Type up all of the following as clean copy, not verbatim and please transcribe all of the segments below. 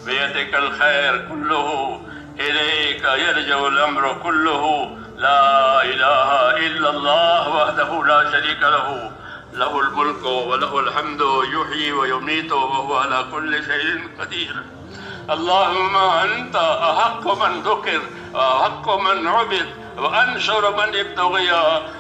بيدك الخير كله، إليك يرجع الأمر كله. لا إله إلا الله وحده لا شريك له، له الملك وله الحمد، يحيي ويميت وهو على كل شيء قدير. اللهم أنت أحق من ذكر وأحق من عبد وأنشر من ابتغي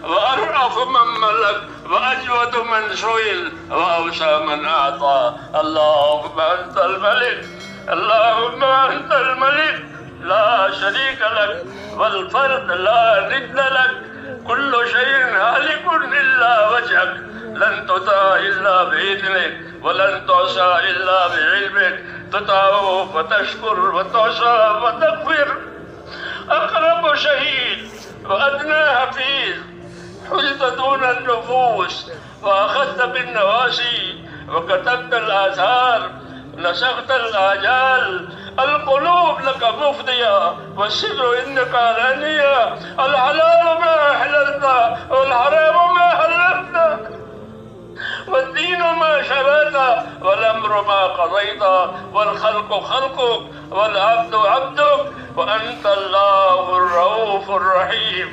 وأرأف من ملك وأجود من سئل وأوسع من أعطى. اللهم أنت الملك، اللهم أنت الملك، لا شريك لك والفرد لا ند لك. كل شيء هالك إلا وجهك، لن تطاع إلا بإذنك ولن تعصى إلا بعلمك. تطاع فتشكر وتعصى وتغفر. أقرب شهيد وأدنى حفيظ، حلت دون النفوس وأخذت بالنواسي وكتبت الآثار، نسخت الآجال. القلوب لك مفضية والسر إنك علانية. الحلال ما أحللت والحرام ما حللت، والدين ما شرعت والأمر ما قضيت، والخلق خلقك والعبد عبدك، وأنت الله الرؤوف الرحيم.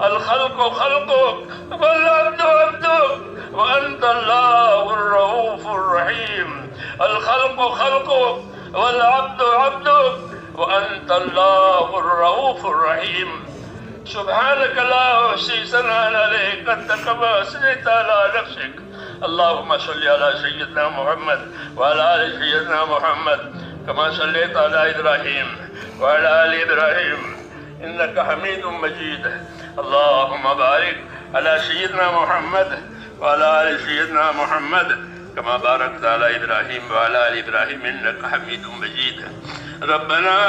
الخلق خلقك والعبد عبدك، وأنت الله الرؤوف الرحيم. الخلق خلقك والعبد عبدك، وأنت الله الرؤوف الرحيم. سبحانك لا أحصي ثناء عليك أنت كما أثنيت على نفسك. اللهم صل على سيدنا محمد وعلى آل سيدنا محمد كما صليت على إبراهيم وعلى آل إبراهيم إنك حميد مجيد. اللهم بارك على سيدنا محمد وعلى آل سيدنا محمد كما باركت على إبراهيم وعلى آل إبراهيم إنك حميد مجيد. ربنا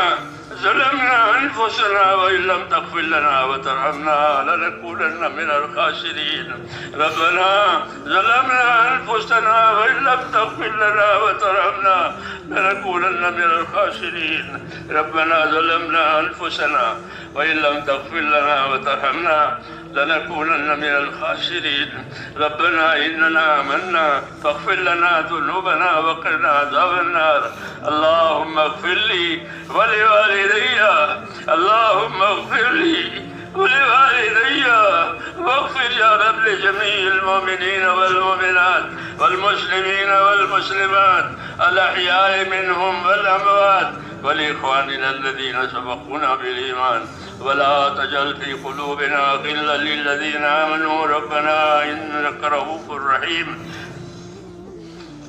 ظلمنا أنفسنا وإن لم تغفر لنا وترحمنا لنكونن من الخاسرين. ربنا ظلمنا أنفسنا وإن لم تغفر لنا وترحمنا لنكونن من الخاسرين. ربنا ظلمنا أنفسنا وإن لم تغفر لنا وترحمنا لنكونن من الخاسرين. ربنا إننا آمنا فاغفر لنا ذنوبنا وقنا عذاب النار. اللهم اغفر لي ولوالدي، اللهم اغفر لي ولوالدي، واغفر يا رب لجميع المؤمنين والمؤمنات والمسلمين والمسلمات الأحياء منهم والأموات، ولإخواننا الذين سبقونا بالإيمان، ولا تجعل في قلوبنا غلا للذين آمنوا ربنا إنك رؤوف رحيم.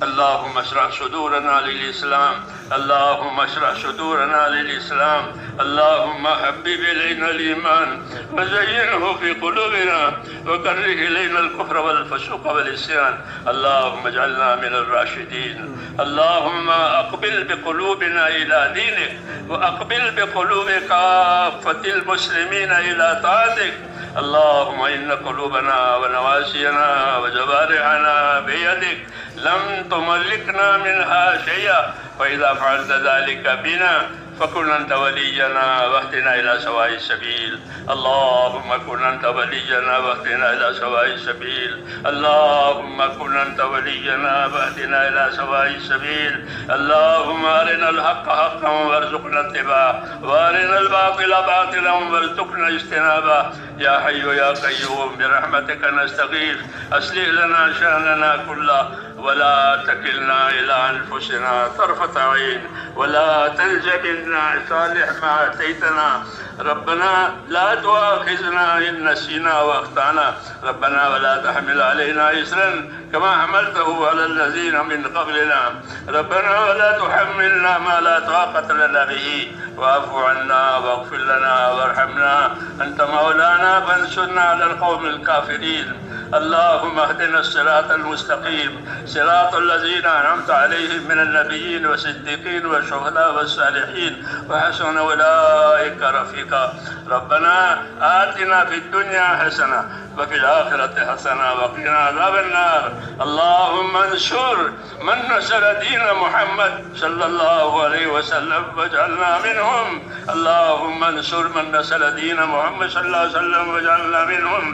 اللهم اشرح صدورنا للإسلام، اللهم اشرح صدورنا للإسلام. اللهم حبب إلينا الإيمان وزينه في قلوبنا وكره إلينا الكفر والفسوق والعصيان. اللهم اجعلنا من الراشدين. اللهم أقبل بقلوبنا إلى دينك، وأقبل بقلوب كافة المسلمين إلى طاعتك. اللهم إن قلوبنا ونواسينا وجوارحنا بيدك، لم تملكنا منها شيئا، فإذا فعلت ذلك بنا فكن أنت ولينا واهدنا إلى سواء السبيل. اللهم كن أنت ولينا واهدنا إلى سواء السبيل. اللهم كن أنت ولينا واهدنا إلى سواء السبيل. اللهم أرنا الحق حقا وارزقنا اتباعه، وأرنا الباطل باطلا وارزقنا اجتنابه. يا حي يا قيوم برحمتك نستغيث، أصلح لنا شأننا كله ولا تكلنا إلى أنفسنا طرفة عين، ولا تلجأ منا صالح ما أتيتنا. ربنا لا تؤاخذنا إن نسينا وأخطأنا. ربنا ولا تحمل علينا إصرا كما حملته على الذين من قبلنا. ربنا ولا تحملنا ما لا طاقة لنا به، واعف عنا واغفر لنا وارحمنا. أنت مولانا فانصرنا على القوم الكافرين. اللهم اهدنا الصراط المستقيم، صراط الذين أنعمت عليهم من النبيين والصديقين والشهداء والصالحين وحسن أولئك رفيقا. ربنا آتنا في الدنيا حسنة वफिल आखिरति हसना वक़िना अज़ाबन्नार। अल्लाहुम्मा अंसुर मन नसर दीन मुहम्मद सल्लल्लाहु अलैहि वसल्लम वजअलना मिनहुम। अल्लाहुम्मा अंसुर मन नसर दीन मुहम्मद सल्लल्लाहु अलैहि वसल्लम वजअलना मिनहुम।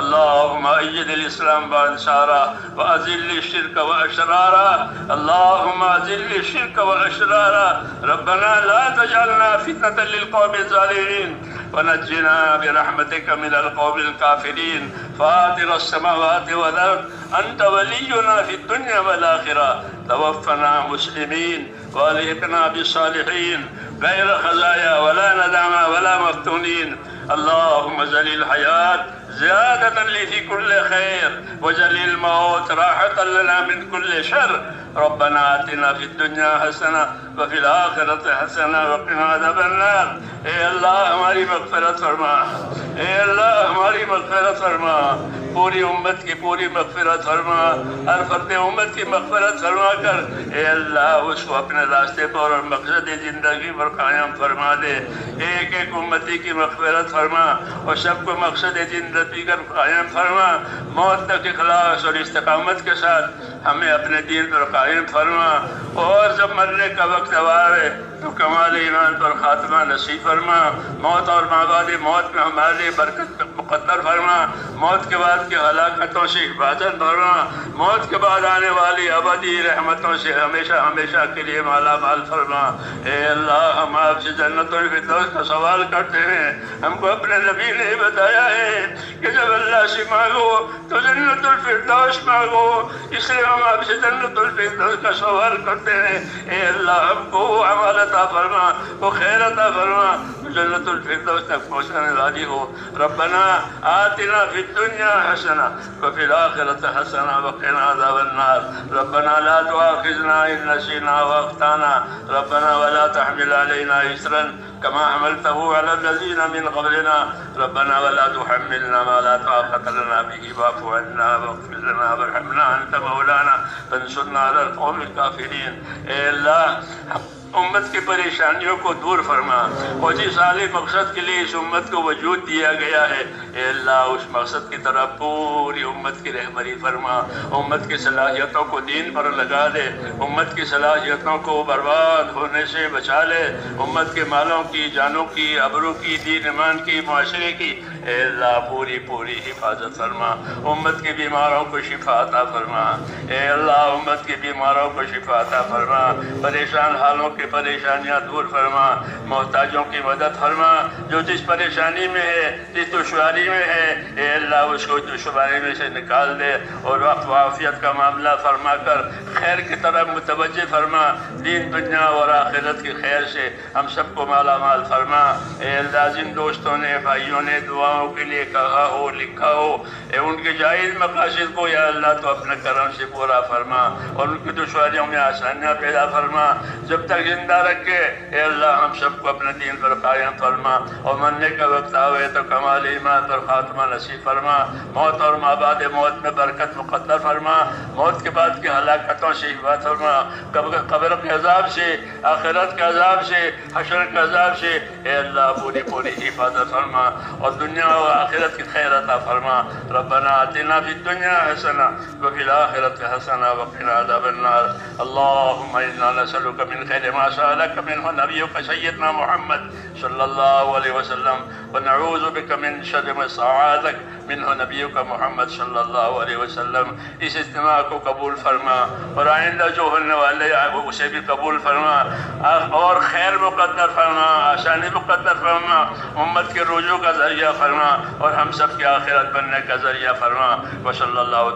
अल्लाहुम्मा अय्यिदिल इस्लाम व अंसारा व अज़िल्ल शिर्क व अशरारा। अल्लाहुम्मा अज़िल्ल शिर्क व अशरारा। रब्बना ला तजअलना फितनतन लिल क़ौमिज़ ज़ालिमीन व नज्जिना बिरहमतिक मिनल क़ौमिल काफ़िरीन। फ़ातिरस समावाति वल अर्ज़ अंत वलियुना फ़िद दुन्या वल आख़िरा। तवफ़्फ़ना मुस्लिमीन व अलहिक़ना बिस्सालिहीन गैर ख़ज़ाया वला नदामा वला मफ़्तूनीन। अल्लाहुम्मा ज़लिल हयात ज़ियादतन ली फ़ी कुल्लि खैर व ज़लिल मौत राहतन लना मिन कुल्लि शर। रब्बना आतिना फ़िद दुन्या हसना व फ़िल आख़िरति हसना व क़िना अज़ाबन्नार। ए अल्लाह हमारी मग़फ़िरत फरमा, ए अल्लाह हमारी मग़फ़िरत फरमा, पूरी उम्मत की पूरी मग़फ़िरत फरमा, हर फ़र्द उम्मत की मग़फ़िरत फरमा कर ए अल्लाह उसको अपने रास्ते पर और मक़सद ज़िंदगी पर कायम फरमा दे। एक एक उम्मती की मग़फ़िरत फरमा और सबको मक़सद ज़िंदगी कर कायम फरमा। मौत तक इख़लास और इस्तिक़ामत के साथ हमें अपने दीन पर कायम फरमा और जब मरने का वक्त आवे तो कमाल ईमान पर ख़ात्मा नसीब फरमा। मौत और माबाद मौत में हमारे लिए बरकत मुक़द्दर फरमा। मौत के बाद की हलाकतों से हिफाजत फरमा। मौत के बाद आने वाली अबदी रहमतों से हमेशा हमेशा के लिए माला माल फरमा। ए अल्लाह हम आपसे जन्नतुल फिरदौस का सवाल करते हैं। हमको अपने नबी ने बताया है कि जब अल्लाह से मांगो तो जन्नतुल फिरदौस मांगो, इसलिए हम आपसे जन्नतुल फिरदौस का सवाल करते हैं। ए अल्लाह हमको अमल अता फरमा, वो खैर अता फरमा, जन्नतुल फिरदौस तक पहुँचाने वाली हो। रब्बना आतिना फिद दुन्या हसना व फिल आखिरति हसना व क़िना अज़ाबन्नार। रब्बना ला तुआख़िज़ना इन नसीना व अख़्ताना। रब्बना वला तहमिल अलैना इसरन कमा हमलतहु अला लज़ीना मिन क़ब्लिना। रब्बना वला तुहम्मिलना मा ला ताक़त लना बिही वाअफ़ु अन्ना वग़फ़िर लना वरहमना अंत मौलाना फंसुरना अलल क़ौमिल काफ़िरीन। ए अल्लाह उम्मत की परेशानियों को दूर फरमा और जिस आले मकसद के लिए इस उम्मत को वजूद दिया गया है ए अल्लाह उस मकसद की तरफ पूरी उम्मत की रहबरी फरमा। उम्मत की सलाहियतों को दीन पर लगा दे, उम्मत की सलाहियतों को बर्बाद होने से बचा ले, उम्मत के मालों की, जानों की, अबरू की, दीन ईमान की, मुआशरे की ए अल्लाह पूरी पूरी हिफाजत फरमा। उम्मत के बीमारों को शिफा अता फरमा। ए अल्लाह उम्मत के बीमारों को शिफा अता फरमा। परेशान हालों के परेशानियां दूर फरमा। मोहताजों की मदद फरमा। जो जिस परेशानी में है, जिस दुश्वारी में है ए अल्लाह उसको दुश्वारी में से निकाल दे और वक्त वाफियत का मामला फरमा कर खैर की तरफ मुतवज्जे फरमा। दीन दुनिया और आखिरत की खैर से हम सबको माला माल फरमा। ए अल्लाह जिन दोस्तों ने, भाइयों ने दुआओं के लिए कहा हो, लिखा हो, उनके जायज़ मकासद को या अल्लाह तो अपने करम से पूरा फरमा और उनकी दुश्वारियों में आसानियाँ पैदा फरमा। जब तक जिंदा रखे ए अल्लाह हम सबको अपने दीन पर कायम फरमा और मरने का वक्त आवे तो कमाल ईमान पर खात्मा नसीब फरमा। मौत और माबाद मौत में बरकत मुक़द्दर फरमा। मौत के बाद की हलाकतों से हिफाज़त फरमा। कब्र के अज़ाब से, आखिरत के अज़ाब से, हशर के अज़ाब से ए अल्लाह पूरी पूरी हिफाज़त फरमा और दुनिया और आखिरत की खैर अता फरमा। रब्बना आतिना फिद दुन्या हसना व फिल आखिरति हसना व क़िना अज़ाबन्नार। अल्लाहुम्मा इन्ना नसअलुका मिन खैरि मा सअलका मिन्हु नबियुका सय्यदना मुहम्मद सल्लल्लाहु अलैहि वसल्लम व नऊज़ु बिका मिन शर्रि मा इस्तआज़क मिन्हु नबियुका मुहम्मद सल्लल्लाहु अलैहि वसल्लम। इस इज्तिमा को कबूल फरमा और आइंदा जो होने वाले उसे भी कबूल फरमा और खैर मुक़द्दर फरमा, आसानी मुक़द्दर फरमा, उम्मत के रुजू का ज़रिया फरमा और हम सब की आखिरत बनने का ज़रिया फरमा। व सल्लल्लाहु